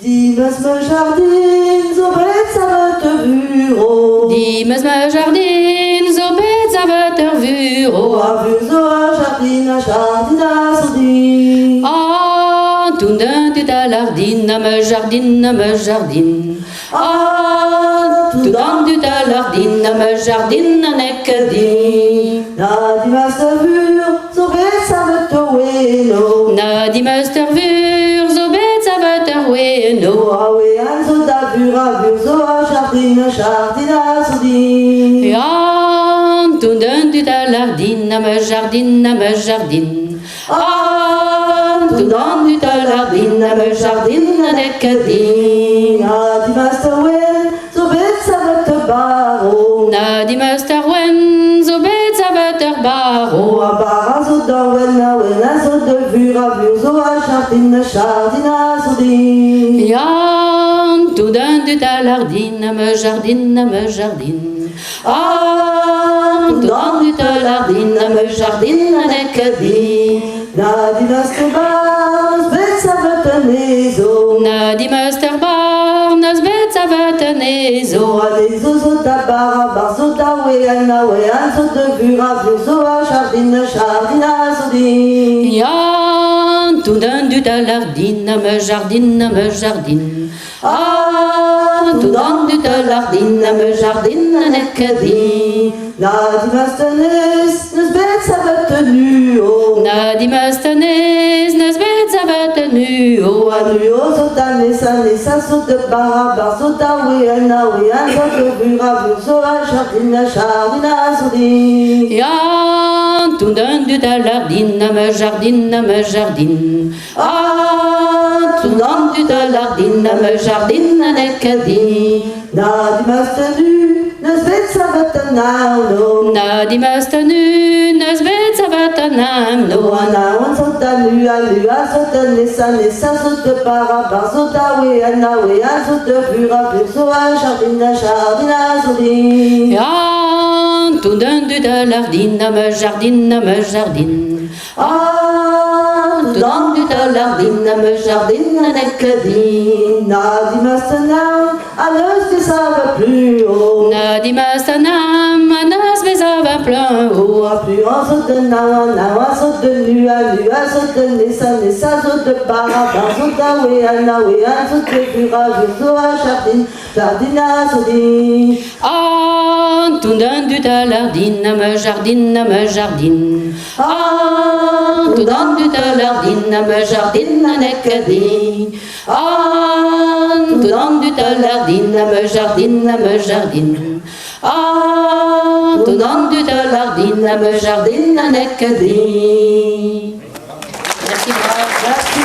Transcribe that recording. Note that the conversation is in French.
Dimes me jardin, zo bet savet vuro. Dimes me jardin, zo bet savet vuro. A vu zo a jardina sodi. Ah, tundun tu ta lardine, me jardine, me jardine. Ah, tundun tu ta lardine, me jardine, nekadi. Na dimes te vur, zo bet savet weno. Na dimes te vur, zo bet savet weno. A we an zo da vur zo a jardina sodi. Ja, tundun tu ta lardine, me jardine, me jardine. Ah, tundun tu ta lardine, me jardine, nekadi. Na dimes te wen, zo bet savet baro. Na dimes te wen, zo bet savet baro. O a bara zo da wen a zo de vur zo a jardina sodi. Ja, tundun tu ta lardine, me jardine, me jardine. Ah, tundun tu ta lardine, me jardine, nekadi. Na dimes te bar, bet savet nezo. Na dimes te bar, nas bet savet nezo. Zo a nezo zo da bara zo da we an zo de vur zo a jardina sodi. Ja, tundun tu ta lardine, me jardine, me jardine. Ah, tundun tu ta lardine, me jardine, nekadi. Na dimes te nes bet savet nuo. Na dimes te nes bet savet nuo. O a nuo zo da nesa zo de bara zo da we an zo de vur zo a jardina sodi. Ja, tundun tu ta lardine, me jardine, me jardine. Ah, tundun tu ta lardine, me jardine, nekadi. Na dimes te nu bet savet nauno. Na dimes te nu bet savet namno. O a naon zo da nu zo de nesa zo de bara zo da we an zo de vur zo a jardina sodi. Ja, tundun tu ta lardine, me jardine, me jardine. Ah, Tundun tu ta lardine, me jardine, nekadi. Na dimes te nam a neus de savet plus haut. Na dimes te nam, nas bet savet plein O haut. a plus an zo de nawa zo de nu zo de nesa zo de bara zo da we an zo de vur zo a jardina sodi. Ah, tundun tu ta lardine, me jardine, me jardine. Ah, tundun tu ta lardine, me jardine, nekadi. Ah, tundun tu ta lardine, me jardine, me jardine. Ah, tundun tu ta lardine, me jardine, nekadi. Merci, bravo.